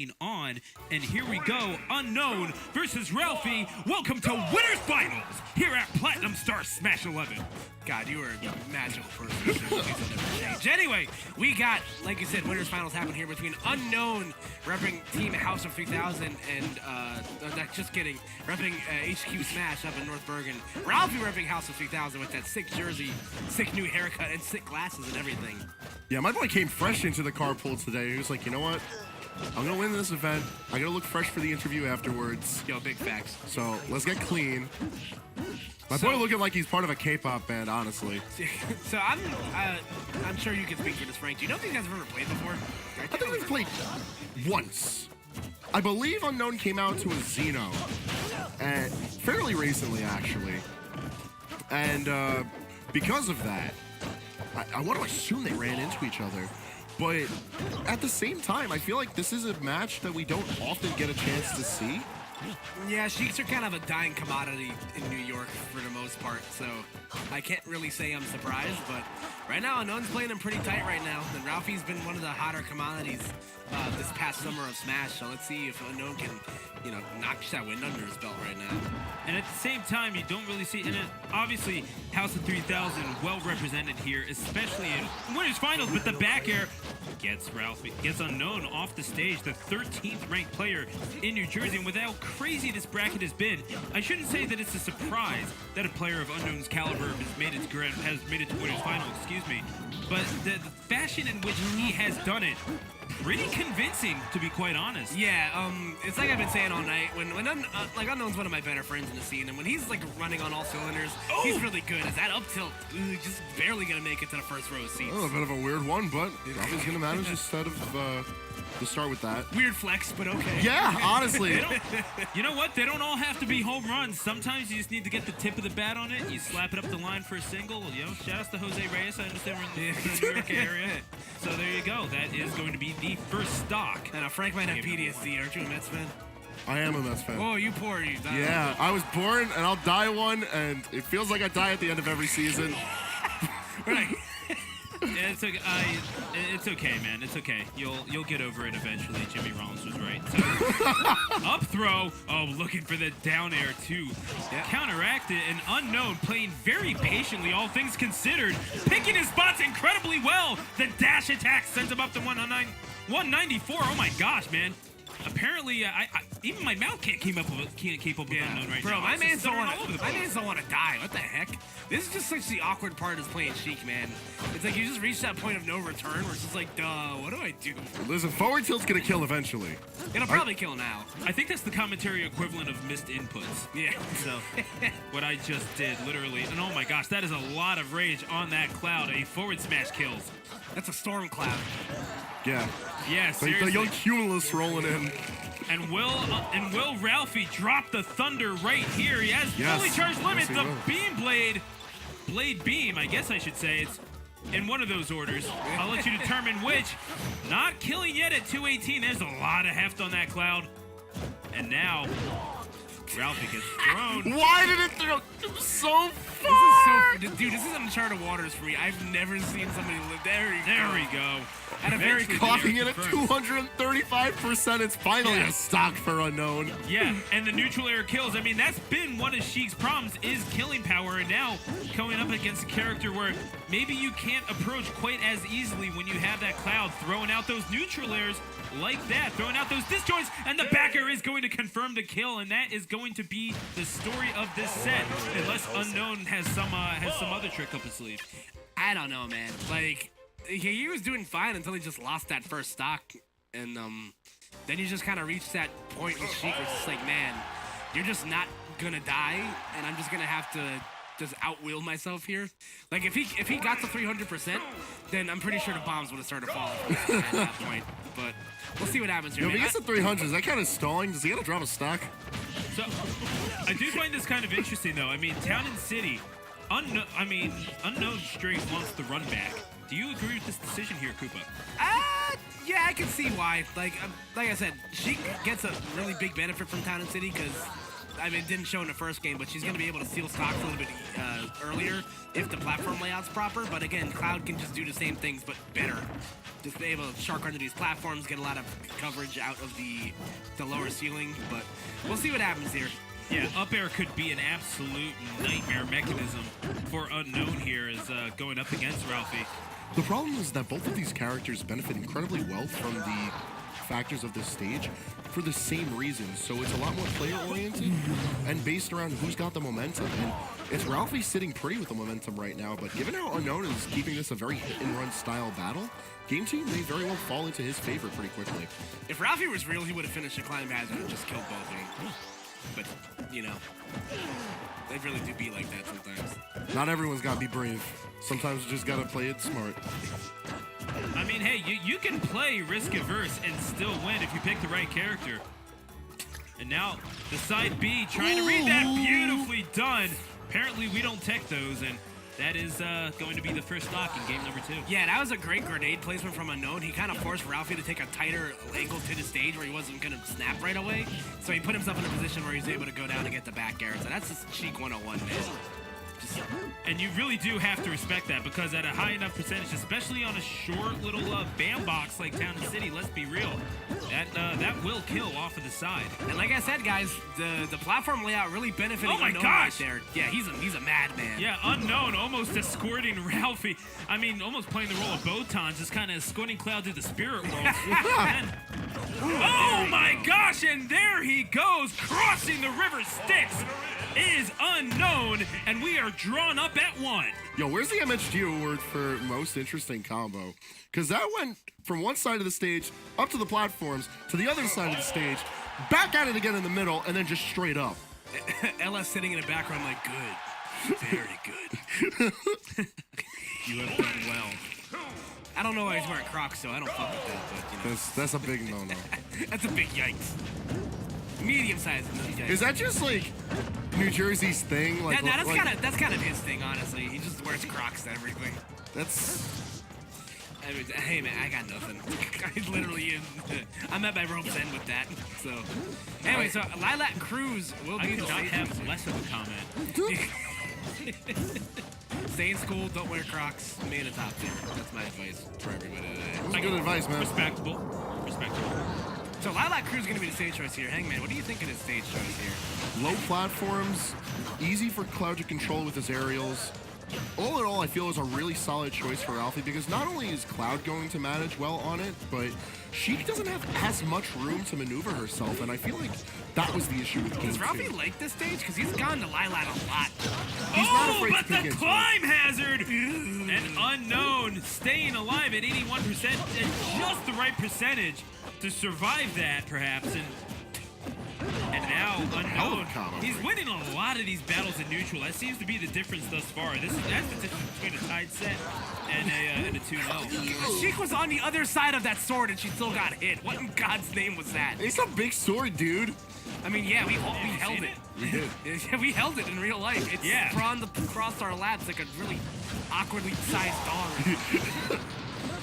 going on. And here we go, Unknown versus Ralphie. Welcome to Winners Finals here at Platinum Star Smash 11. God, you are a magical person. Anyway, we got, like you said, Winners Finals happen here between Unknown repping Team House of 3000 and, just kidding, repping HQ Smash up in North Bergen. Ralphie repping House of 3000 with that sick jersey, sick new haircut, and sick glasses and everything. Yeah, my boy came fresh into the carpool today. He was like, you know what? I'm gonna win this event. I gotta look fresh for the interview afterwards. Yo, big facts. So let's get clean. My boy looking like he's part of a K-pop band, honestly. So I'm sure you can speak for this, Frank. Do you know if these guys have ever played before? I think we've played once. I believe Unknown came out to a Xeno, and fairly recently, actually. And because of that, I want to assume they ran into each other. But at the same time, I feel like this is a match that we don't often get a chance to see. Yeah, Sheiks are kind of a dying commodity in New York for the most part, so I can't really say I'm surprised, but right now, Unknown's playing them pretty tight right now, and Ralphie's been one of the hotter commodities this past summer of Smash, so let's see if Unknown can, you know, knock that wind under his belt right now. And at the same time, you don't really see, and obviously, House of 3000 well represented here, especially in Winners Finals, but the back air gets Unknown off the stage, the 13th ranked player in New Jersey. And with how crazy this bracket has been, I shouldn't say that it's a surprise that a player of Unknown's caliber has made it to Winners Final, but the fashion in which he has done it, pretty convincing, to be quite honest. Yeah, it's like I've been saying all night. When like Unknown's one of my better friends in the scene, and when he's like running on all cylinders, he's really good. Is that up tilt? Just barely gonna make it to the first row of seats. Oh, a bit of a weird one, but Ralphie's gonna manage instead of to start with that. Weird flex, but okay. Yeah, honestly. You know what? They don't all have to be home runs. Sometimes you just need to get the tip of the bat on it. You slap it up the line for a single. You know, shout out to Jose Reyes. I understand we're in the New York area. So there you go. That is going to be the first stock. And Frank might have PTSD. Aren't you a Mets fan? I am a Mets fan. Oh, you poor you. Yeah, I was born and I'll die one, and it feels like I die at the end of every season. Right. Yeah, it's okay, man. It's okay. You'll get over it eventually. Jimmy Rollins was right. So, up throw. Oh, looking for the down air too. Yeah. Counteract it. And Unknown playing very patiently, all things considered, picking his spots incredibly well. The dash attack sends him up to 194. Oh my gosh, man. Apparently, even my mouth can't keep up with Unknown right now. Bro, my mans don't want to die. What the heck? This is just such the awkward part of playing Sheik, man. It's like you just reach that point of no return where it's just like, duh, what do I do? Listen, forward tilt's gonna kill eventually. It'll probably kill now. I think that's the commentary equivalent of missed inputs. Yeah. So, what I just did, literally. And oh my gosh, that is a lot of rage on that cloud. A forward smash kills. That's a storm cloud. Yeah. Yeah, seriously. The young Cumulus rolling in. And will Ralphie drop the thunder right here? He has fully charged limit. The beam blade beam, I guess I should say. It's in one of those orders. I'll let you determine which. Not killing yet at 218. There's a lot of heft on that cloud. And now Ralphie gets thrown. Why did it throw so far? Dude, this is uncharted waters for me. I've never seen somebody live. There we go. At a very clocking in at 235%. It's finally a stock for Unknown. Yeah, and the neutral air kills. I mean, that's been one of Sheik's problems, is killing power. And now going up against a character where maybe you can't approach quite as easily when you have that cloud throwing out those neutral airs like that, throwing out those disjoints, and the back air is going to confirm the kill, and that is going to be the story of this set, unless Unknown has some other trick up his sleeve. I don't know, man. Like, he was doing fine until he just lost that first stock, and then you just kind of reached that point with Sheik where it's just like, man, you're just not gonna die, and I'm just gonna have to just outwill myself here. Like, if he got to 300%, then I'm pretty sure the bombs would have started falling at that point. But we'll see what happens here. If he gets to 300, is that kind of stalling? Does he got to drop a stock? So, I do find this kind of interesting, though. I mean, Town and City, Unknown straight wants the run back. Do you agree with this decision here, Koopa? Yeah, I can see why. Like I said, Sheik gets a really big benefit from Town and City because I mean, it didn't show in the first game, but she's going to be able to steal stocks a little bit earlier if the platform layout's proper. But again, Cloud can just do the same things, but better. Just be able to shark under these platforms, get a lot of coverage out of the lower ceiling. But we'll see what happens here. Yeah, up air could be an absolute nightmare mechanism for Unknown here as going up against Ralphie. The problem is that both of these characters benefit incredibly well from the factors of this stage for the same reasons. So it's a lot more player-oriented and based around who's got the momentum. And it's Ralphie sitting pretty with the momentum right now, but given how Unknown is keeping this a very hit-and-run style battle, Game 2 may very well fall into his favor pretty quickly. If Ralphie was real, he would have finished the climb hazard and just killed both of them. But, you know, they really do be like that sometimes. Not everyone's got to be brave. Sometimes you just got to play it smart. I mean, hey, you can play risk-averse and still win if you pick the right character. And now, the side B trying to read that. Beautifully done. Apparently, we don't tech those, and that is going to be the first stock in game number 2. Yeah, that was a great grenade placement from Unknown. He kind of forced Ralphie to take a tighter angle to the stage where he wasn't going to snap right away. So he put himself in a position where he's able to go down and get the back air. So that's just Sheik 101, man. And you really do have to respect that, because at a high enough percentage, especially on a short little BAM box like Town and City, let's be real, that will kill off of the side. And like I said, guys, the platform layout really benefiting Unknown right there. Yeah, he's a madman. Yeah, Unknown almost escorting Ralphie. I mean, almost playing the role of Botons, just kind of escorting Cloud through the spirit world. Oh my gosh, and there he goes, crossing the river Styx. Is Unknown, and we are drawn up at 1. Yo, where's the MHG award for most interesting combo? Because that went from one side of the stage up to the platforms to the other side of the stage, back at it again in the middle, and then just straight up. LS sitting in the background like, good, very good. You have done well. I don't know why he's wearing Crocs, so I don't fuck with that, but you know. That's a big no-no. That's a big yikes. Medium-sized yikes. Is that just like New Jersey's thing? Like, that's kind of his thing, honestly. He just wears Crocs and everything. That's. I mean, hey man, I got nothing. I literally, I'm at my rope's end with that. So, anyway, so Lilac Cruz will be. I could not have less of a comment. Stay in school, don't wear Crocs, man a top tier. That's my advice for everybody today. That's good advice, man. Respectable. So Lilac Cruz is going to be the stage choice here. Hangman, what do you think of this stage choice here? Low platforms, easy for Cloud to control with his aerials. All in all, I feel is a really solid choice for Ralphie, because not only is Cloud going to manage well on it, but Sheik doesn't have as much room to maneuver herself, and I feel like that was the issue with Game 2. Does Ralphie like this stage? Because he's gone to Lilac a lot. He's not afraid but to peek the into climb hazard! And Unknown staying alive at 81% and just the right percentage to survive that, perhaps. And now Unknown, he's winning a lot of these battles in neutral. That seems to be the difference thus far. That's the difference between a tied set and a 2-0. Sheik was on the other side of that sword and she still got hit. What in God's name was that? It's a big sword, dude. I mean, yeah, we held it. We did. Yeah, we held it in real life. It's drawn across our laps like a really awkwardly sized dog.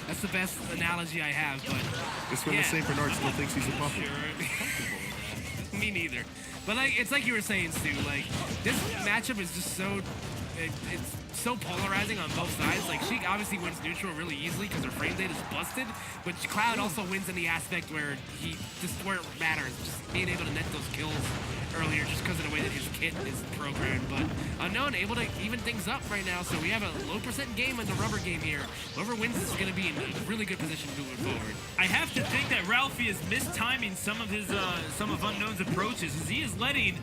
That's the best analogy I have, but It's when the St. Bernard still thinks he's a puppy. Me neither. But like, it's like you were saying, Stu. Like, this matchup is just so it's so polarizing on both sides. Like, Sheik obviously wins neutral really easily because her frame rate is busted, but Cloud also wins in the aspect where where it matters, just being able to net those kills earlier just because of the way that his kit is programmed. But Unknown able to even things up right now, so we have a low percent game in the rubber game here. Whoever wins is going to be in a really good position moving forward. I have to think that Ralphie is mistiming some of Unknown's approaches, as he is letting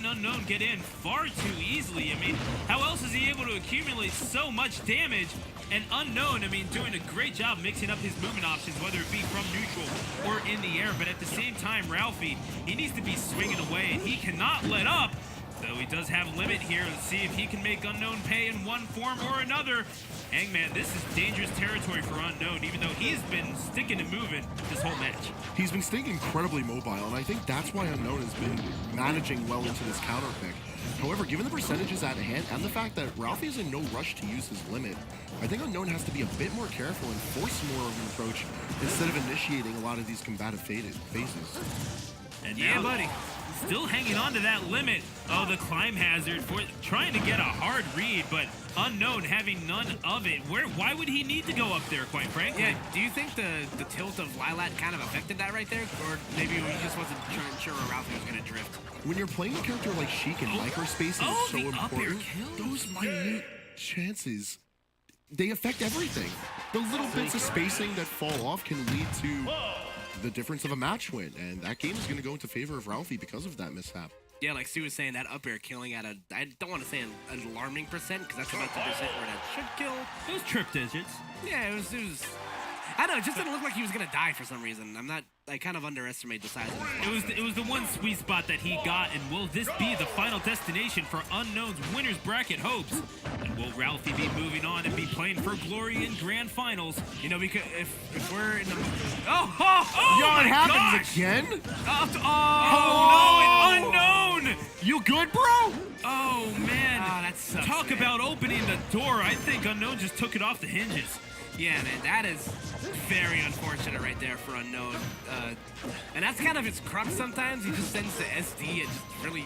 Unknown get in far too easily. I mean, how else is he able to accumulate so much damage? And Unknown, I mean, doing a great job mixing up his movement options, whether it be from neutral or in the air. But at the same time, Ralphie, he needs to be swinging away, and he cannot let up. Though he does have a limit here. Let's see if he can make Unknown pay in one form or another. Hangman, this is dangerous territory for Unknown, even though he's been sticking and moving this whole match. He's been staying incredibly mobile, and I think that's why Unknown has been managing well into this counter pick. However, given the percentages at hand and the fact that Ralphie is in no rush to use his limit, I think Unknown has to be a bit more careful and force more of an approach instead of initiating a lot of these combative phases. And Yeah, now, buddy. still hanging on to that limit. Oh, the climb hazard for trying to get a hard read, but Unknown having none of it. Why would he need to go up there, quite frankly? Yeah, do you think the tilt of Lilat kind of affected that right there? Or maybe he just wasn't sure where Ralphie was going to drift? When you're playing a character like Sheik and microspacing is so the up air important, kills. those minute chances, they affect everything. The little bits of spacing that fall off can lead to the difference of a match win, and that game is going to go into favor of Ralphie because of that mishap. Yeah, like Stu was saying, that up air killing at I don't want to say an alarming percent, because that's about the percent where that should kill. It was trip digits. Yeah, it was I don't know, it just didn't look like he was going to die for some reason. I kind of underestimate the size of his It was the one sweet spot that he got, and will this be the final destination for Unknown's winners bracket hopes? And will Ralphie be moving on and be playing for glory in grand finals? You know, because if we're in the Oh Yo, it my happens gosh! again? Oh, no, and Unknown! You good, bro? Oh man, that sucks, talk man. about opening the door. I think Unknown just took it off the hinges. Yeah, man, that is very unfortunate right there for Unknown. And that's kind of his crux sometimes. He just sends to SD at just really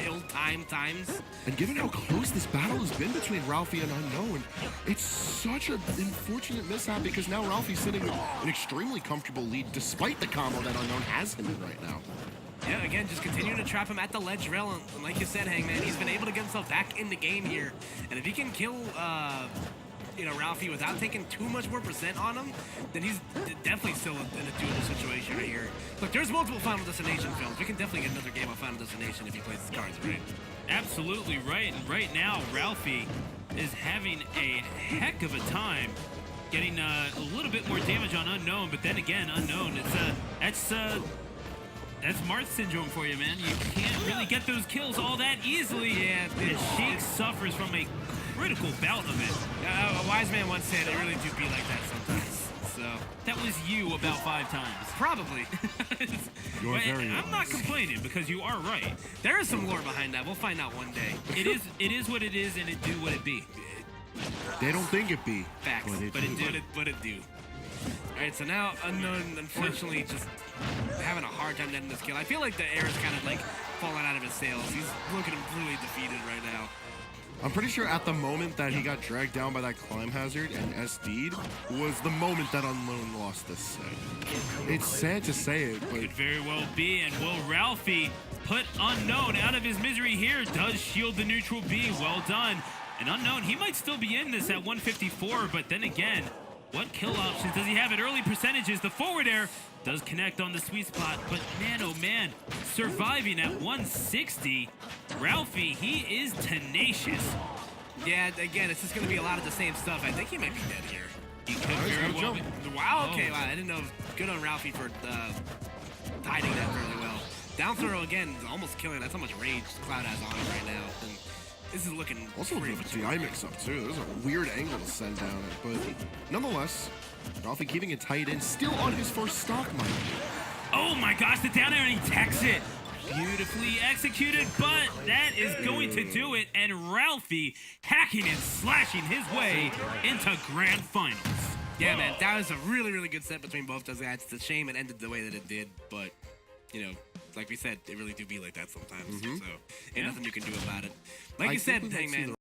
ill-timed times. And given how close this battle has been between Ralphie and Unknown, it's such an unfortunate mishap because now Ralphie's sitting with an extremely comfortable lead despite the combo that Unknown has him in right now. Yeah, again, just continuing to trap him at the ledge rail. And like you said, Hangman, he's been able to get himself back in the game here. And if he can kill Ralphie without taking too much more percent on him, then he's definitely still in a doable situation right here. Look, there's multiple Final Destination films. We can definitely get another game of Final Destination if he plays his cards right. Absolutely right. And right now, Ralphie is having a heck of a time getting a little bit more damage on Unknown. But then again, Unknown, that's Marth syndrome for you, man. You can't really get those kills all that easily. Yeah, and Sheik suffers from a critical bout of it. A wise man once said, it really do be like that sometimes. So That was you about 5 times. probably. You're But very I'm not complaining because you are right. There is some lore behind that. We'll find out one day. It is what it is, and it do what it be. They don't think it be. Facts, But it do. but it do. All right, so now Unknown, unfortunately, just having a hard time getting this kill. I feel like the air is kind of like falling out of his sails. He's looking completely defeated right now. I'm pretty sure at the moment that he got dragged down by that climb hazard and SD'd was the moment that Unknown lost this set. It's sad to say it, but Could very well be, and will Ralphie put Unknown out of his misery here? Does shield the neutral B. Well done. And Unknown, he might still be in this at 154, but then again, what kill options does he have at early percentages? The forward air does connect on the sweet spot, but man, oh man, surviving at 160. Ralphie, he is tenacious. Yeah, again, it's just going to be a lot of the same stuff. I think he might be dead here. He could very well be. Wow, okay, Oh. wow. I didn't know. Good on Ralphie for hiding that fairly well. Down throw again, almost killing. That's how much rage Cloud has on him right now. And this is looking also pretty the much DI mix-up too. There's a weird angle to send down it, but nonetheless, Ralphie keeping it tight in, still on his first stock, mind you. Oh my gosh, the down air and he techs it. Beautifully executed, but that is going to do it. And Ralphie hacking and slashing his way into grand finals. Yeah, man, that was a really, really good set between both those guys. It's a shame it ended the way that it did, but, you know, like we said, it really do be like that sometimes. So, ain't nothing you can do about it. Like I you said, think we might see Hangman. the